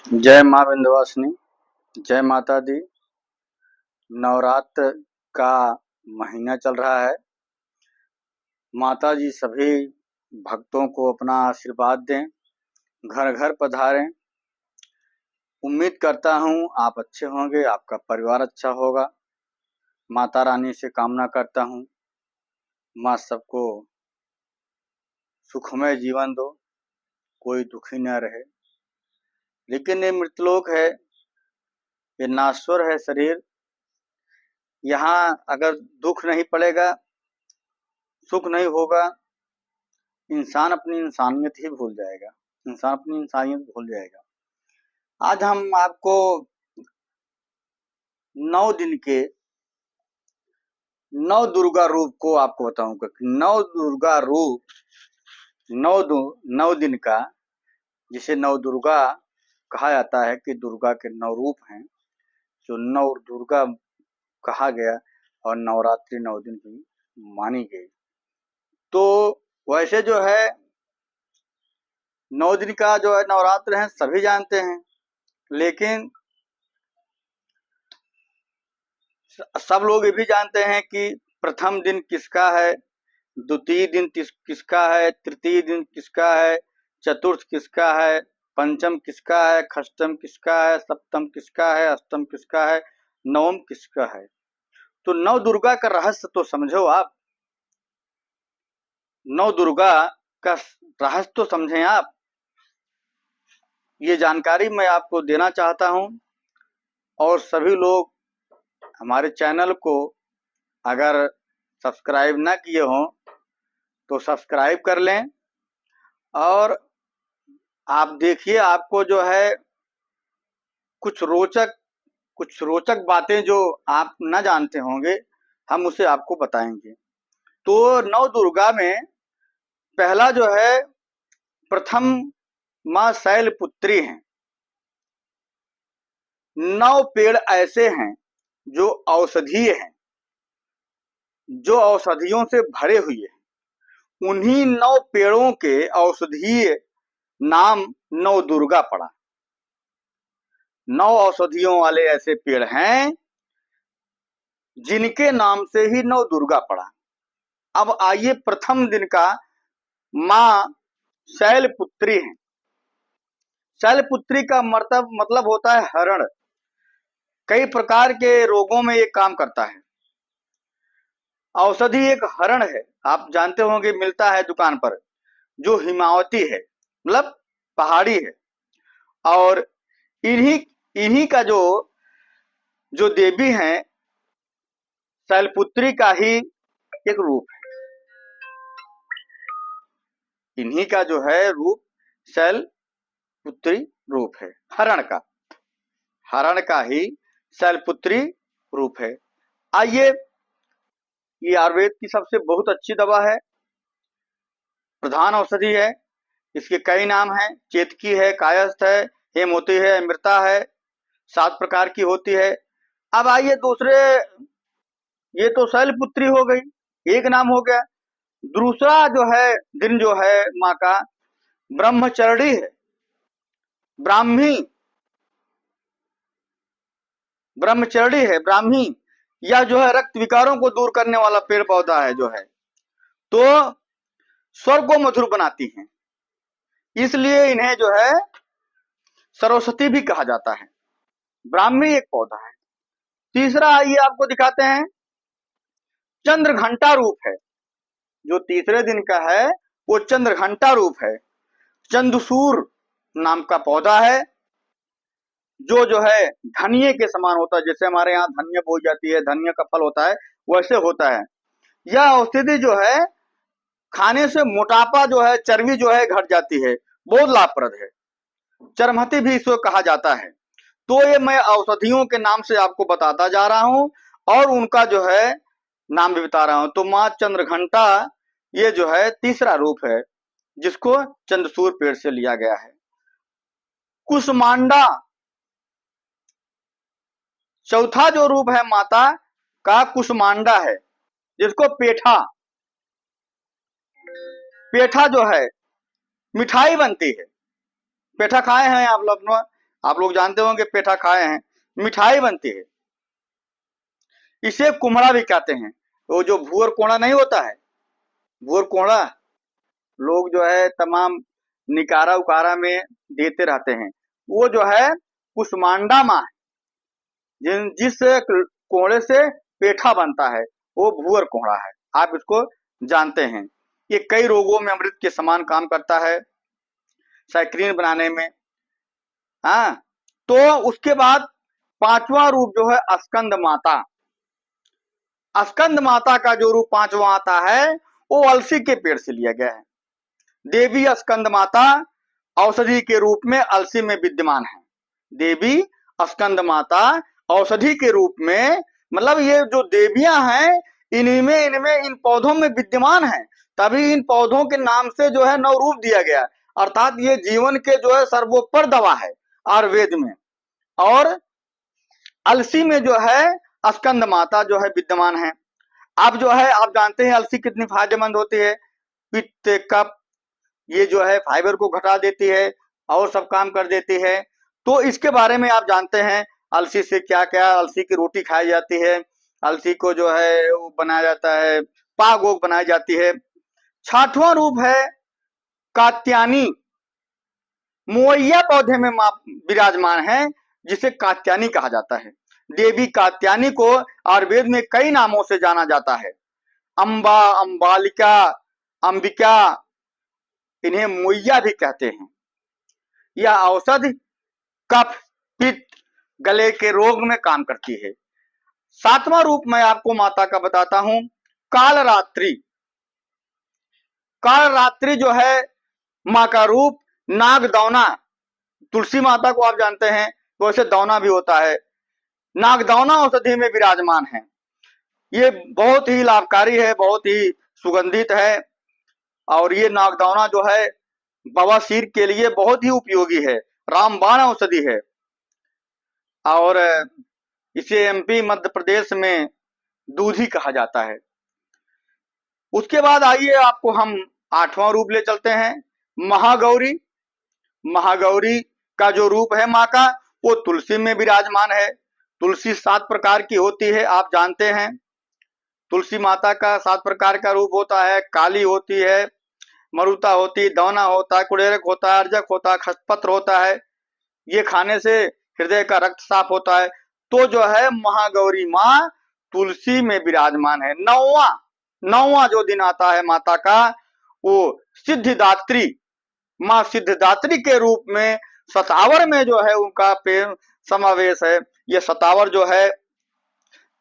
जय माँ विंध्यवासिनी, जय माता दी। नवरात्र का महीना चल रहा है। माता जी सभी भक्तों को अपना आशीर्वाद दें, घर घर पधारें। उम्मीद करता हूँ आप अच्छे होंगे, आपका परिवार अच्छा होगा। माता रानी से कामना करता हूँ माँ सबको सुखमय जीवन दो, कोई दुखी न रहे। लेकिन ये मृतलोक है, ये नाश्वर है शरीर। यहाँ अगर दुख नहीं पड़ेगा, सुख नहीं होगा, इंसान अपनी इंसानियत ही भूल जाएगा। इंसान अपनी इंसानियत भूल जाएगा। आज हम आपको 9 दिन के 9 दुर्गा रूप को आपको बताऊंगा कि 9 दुर्गा रूप 9 दिन का, जिसे 9 दुर्गा कहा जाता है कि दुर्गा के 9 रूप हैं, जो 9 दुर्गा कहा गया और नवरात्रि 9 दिन की मानी गई। तो वैसे जो है 9 दिन का जो है नवरात्र है सभी जानते हैं, लेकिन सब लोग ये भी जानते हैं कि प्रथम दिन किसका है, द्वितीय दिन किसका है, तृतीय दिन किसका है, चतुर्थ किसका है, पंचम किसका है, षष्ठम किसका है, सप्तम किसका है, अष्टम किसका है, नवम किसका है। तो 9 दुर्गा का रहस्य तो समझो आप। 9 दुर्गा का रहस्य तो समझें आप। ये जानकारी मैं आपको देना चाहता हूं और सभी लोग हमारे चैनल को अगर सब्सक्राइब ना किए हों तो सब्सक्राइब कर लें। और आप देखिए, आपको जो है कुछ रोचक बातें जो आप न जानते होंगे, हम उसे आपको बताएंगे। तो 9 दुर्गा में पहला जो है, प्रथम माँ शैलपुत्री हैं। 9 पेड़ ऐसे हैं जो औषधीय हैं, जो औषधियों से भरे हुए हैं। उन्हीं 9 पेड़ों के औषधीय नाम 9 दुर्गा पड़ा। 9 औषधियों वाले ऐसे पेड़ हैं जिनके नाम से ही 9 दुर्गा पड़ा। अब आइए प्रथम दिन का, माँ शैलपुत्री हैं। शैलपुत्री का मतलब होता है हरण। कई प्रकार के रोगों में ये काम करता है। औषधि एक हरण है, आप जानते होंगे, मिलता है दुकान पर, जो हिमावती है, मतलब पहाड़ी है। और इन्हीं इन्हीं का जो जो देवी हैं, शैलपुत्री का ही एक रूप है। इन्हीं का जो है रूप शैलपुत्री रूप है, हरण का ही शैलपुत्री रूप है। आइए, ये आयुर्वेद की सबसे बहुत अच्छी दवा है, प्रधान औषधि है। इसके कई नाम हैं, चेतकी है, कायस्थ है, हेमवती है, अमृता है, 7 प्रकार की होती है। अब आइए दूसरे, ये तो शैलपुत्री हो गई, एक नाम हो गया। दूसरा जो है दिन जो है माँ का ब्रह्मचर्डी है, ब्राह्मी, ब्रह्मचर्डी है, ब्राह्मी। यह जो है रक्त विकारों को दूर करने वाला पेड़ पौधा है जो है, तो स्वर को मधुर बनाती हैं, इसलिए इन्हें जो है सरस्वती भी कहा जाता है। ब्राह्मी एक पौधा है। तीसरा आइए आपको दिखाते हैं, चंद्र घंटा रूप है। जो तीसरे दिन का है वो चंद्र घंटा रूप है। चंदसूर नाम का पौधा है, जो है धनिये के समान होता है। जैसे हमारे यहाँ धनिया बोई जाती है, धनिया का फल होता है, वैसे होता है। यह औषधि जो है खाने से मोटापा जो है, चर्बी जो है घट जाती है, बहुत लाभप्रद है। चरमहती भी इसको कहा जाता है। तो ये मैं औषधियों के नाम से आपको बताता जा रहा हूं और उनका जो है नाम भी बता रहा हूं। तो माँ चंद्रघंटा ये जो है तीसरा रूप है, जिसको चंद्रसूर पेड़ से लिया गया है। कुसमांडा चौथा जो रूप है माता का, कुसमांडा है, जिसको पेठा, पेठा जो है मिठाई बनती है। पेठा खाए हैं आप लोग? आप लोग जानते होंगे, पेठा खाए हैं, मिठाई बनती है। इसे कुम्हड़ा भी कहते हैं। वो जो भूअर कोड़ा नहीं होता है, भूअर कोड़ा लोग जो है तमाम निकारा उकारा में देते रहते हैं, वो जो है कुष्मांडा माँ है, जिस कोड़े से पेठा बनता है, वो भूअर कोड़ा है। आप इसको जानते हैं। ये कई रोगों में अमृत के समान काम करता है, सैक्रीन बनाने में। हाँ, तो उसके बाद पांचवा रूप जो है स्कंद माता। स्कंद माता का जो रूप पांचवा आता है, वो अलसी के पेड़ से लिया गया है। देवी स्कंद माता औषधि के रूप में अलसी में विद्यमान है। देवी स्कंद माता औषधि के रूप में, मतलब ये जो देवियां हैं, इनमें इन पौधों में विद्यमान है, तभी इन पौधों के नाम से जो है नौ रूप दिया गया। अर्थात ये जीवन के जो है सर्वोपरि दवा है आयुर्वेद में। और अलसी में जो है स्कंद माता जो है विद्यमान है। अब जो है आप जानते हैं अलसी कितनी फायदेमंद होती है। पित्त, कफ, ये जो है फाइबर को घटा देती है और सब काम कर देती है। तो इसके बारे में आप जानते हैं, अलसी से क्या क्या, अलसी की रोटी खाई जाती है, अलसी को जो है वो बनाया जाता है, पाग वोग बनाई जाती है। छठवां रूप है कात्यायनी। मोइया पौधे में विराजमान है, जिसे कात्यायनी कहा जाता है। देवी कात्यायनी को आयुर्वेद में कई नामों से जाना जाता है। अम्बा, अम्बालिका, अंबिका, इन्हें मोइया भी कहते हैं। यह औषधि कफ, पित्त, गले के रोग में काम करती है। सातवां रूप मैं आपको माता का बताता हूं, कालरात्रि। कालरात्रि जो है माँ का रूप नागदौना। तुलसी माता को आप जानते हैं, तो ऐसे दौना भी होता है। नागदौना औषधि में विराजमान है। ये बहुत ही लाभकारी है, बहुत ही सुगंधित है। और ये नागदौना जो है बवासीर के लिए बहुत ही उपयोगी है, रामबाण औषधि है। और इसे एमपी मध्य प्रदेश में दूधी कहा जाता है। उसके बाद आइए आपको हम आठवां रूप ले चलते हैं, महागौरी। महागौरी का जो रूप है माँ का, वो तुलसी में विराजमान है। तुलसी 7 प्रकार की होती है, आप जानते हैं। तुलसी माता का 7 प्रकार का रूप होता है। काली होती है, मरुता होती है, दौना होता है, कुड़ेरक होता है, अर्जक होता है, खसपत्र होता है। ये खाने से हृदय का रक्त साफ होता है। तो जो है महागौरी माँ तुलसी में विराजमान है। नौवां जो दिन आता है माता का, वो सिद्धिदात्री। माँ सिद्धिदात्री के रूप में सतावर में जो है उनका समावेश है। ये सतावर जो है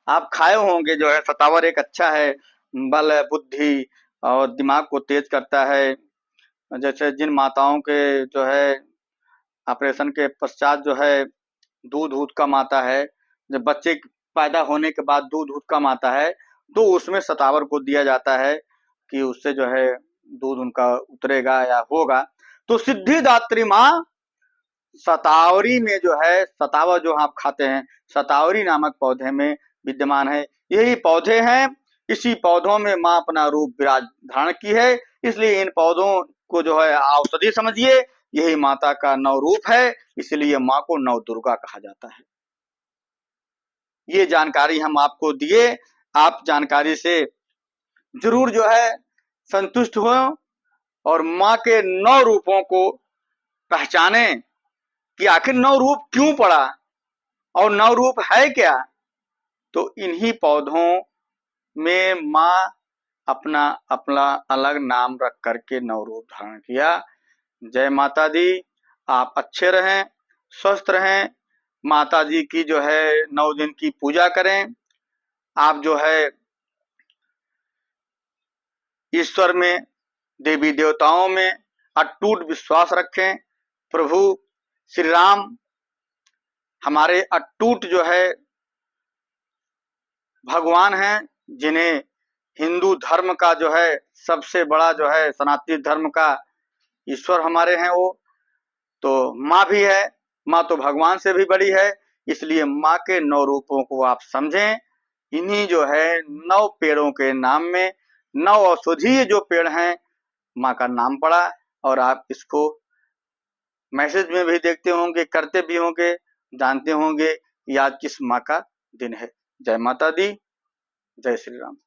आप खाए होंगे, जो है सतावर एक अच्छा है, बल, बुद्धि और दिमाग को तेज करता है। जैसे जिन माताओं के जो है ऑपरेशन के पश्चात जो है दूध दूध कम आता है, जब बच्चे पैदा होने के बाद दूध दूध कम आता है, तो उसमें सतावर को दिया जाता है कि उससे जो है दूध उनका उतरेगा या होगा। तो सिद्धिदात्री माँ सतावरी में जो है, सतावर जो आप खाते हैं, सतावरी नामक पौधे में विद्यमान है। यही पौधे हैं, इसी पौधों में माँ अपना रूप विराज धारण की है। इसलिए इन पौधों को जो है औषधि समझिए। यही माता का नौ रूप है, इसलिए माँ को नव दुर्गा कहा जाता है। ये जानकारी हम आपको दिए। आप जानकारी से जरूर जो है संतुष्ट हो और माँ के 9 रूपों को पहचाने कि आखिर 9 रूप क्यों पड़ा और 9 रूप है क्या। तो इन्हीं पौधों में माँ अपना अपना अलग नाम रख करके 9 रूप धारण किया। जय माता दी। आप अच्छे रहें, स्वस्थ रहें। माता जी की जो है 9 दिन की पूजा करें। आप जो है ईश्वर में, देवी देवताओं में अटूट विश्वास रखें। प्रभु श्री राम हमारे अटूट जो है भगवान हैं, जिन्हें हिंदू धर्म का जो है सबसे बड़ा जो है सनातनी धर्म का ईश्वर हमारे हैं वो। तो माँ भी है, माँ तो भगवान से भी बड़ी है। इसलिए माँ के 9 रूपों को आप समझें। इन्हीं जो है 9 पेड़ों के नाम में 9 औषधीय जो पेड़ हैं, माँ का नाम पड़ा और आप इसको मैसेज में भी देखते होंगे, करते भी होंगे, जानते होंगे कि आज किस माँ का दिन है। जय माता दी, जय श्री राम।